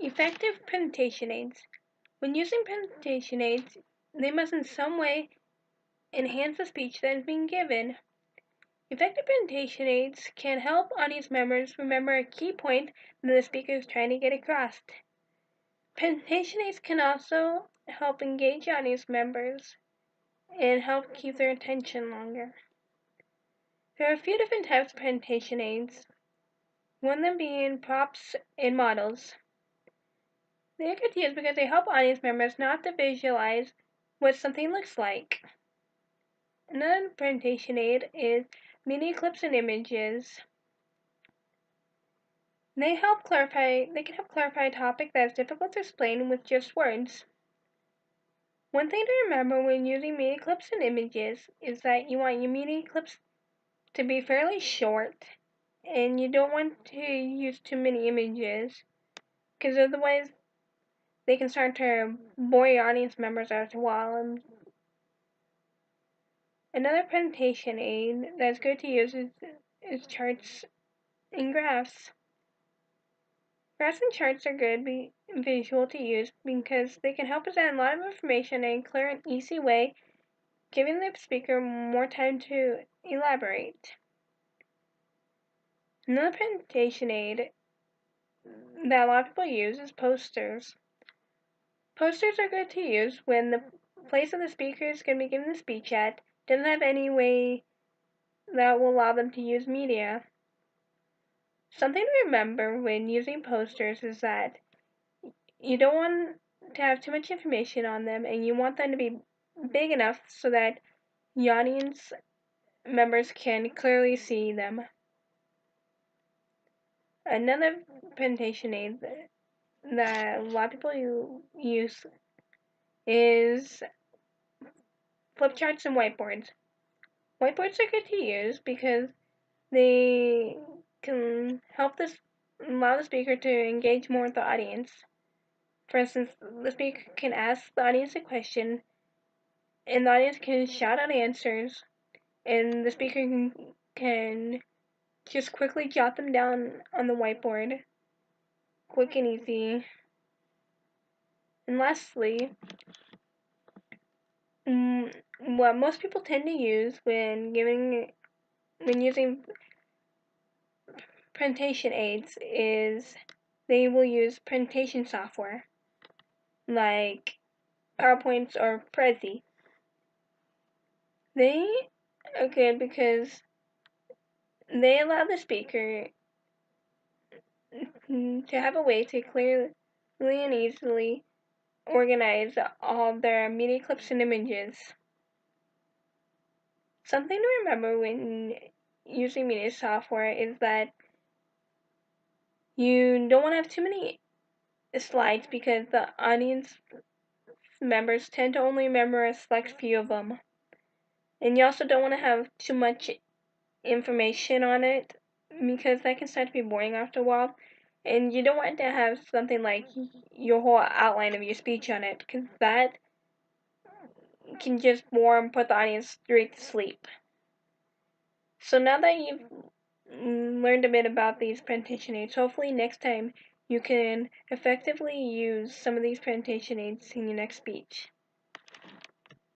Effective presentation aids. When using presentation aids, they must in some way enhance the speech that is being given. Effective presentation aids can help audience members remember a key point that the speaker is trying to get across. Presentation aids can also help engage audience members and help keep their attention longer. There are a few different types of presentation aids, one of them being props and models. They are good to use because they help audience members not to visualize what something looks like. Another presentation aid is media clips and images. They can help clarify a topic that is difficult to explain with just words. One thing to remember when using media clips and images is that you want your media clips to be fairly short, and you don't want to use too many images, because otherwise they can start to bore your audience members after a while. Another presentation aid that's good to use is charts and graphs. Graphs and charts are good visual to use because they can help present a lot of information in a clear and easy way, giving the speaker more time to elaborate. Another presentation aid that a lot of people use is posters. Posters are good to use when the place of the speaker is going to be giving the speech at doesn't have any way that will allow them to use media. Something to remember when using posters is that you don't want to have too much information on them, and you want them to be big enough so that the audience members can clearly see them. Another presentation aid that a lot of people use is flip charts and whiteboards. Whiteboards are good to use because they can allow the speaker to engage more with the audience. For instance, the speaker can ask the audience a question, and the audience can shout out answers, and the speaker can just quickly jot them down on the whiteboard, quick and easy. And lastly, what most people tend to use when using presentation aids is they will use presentation software like PowerPoints or Prezi. They are good because they allow the speaker to have a way to clearly and easily organize all their media clips and images. Something to remember when using media software is that you don't want to have too many slides because the audience members tend to only remember a select few of them. And you also don't want to have too much information on it because that can start to be boring after a while. And you don't want to have something like your whole outline of your speech on it because that can just bore and put the audience straight to sleep. So now that you've learned a bit about these presentation aids, hopefully next time you can effectively use some of these presentation aids in your next speech.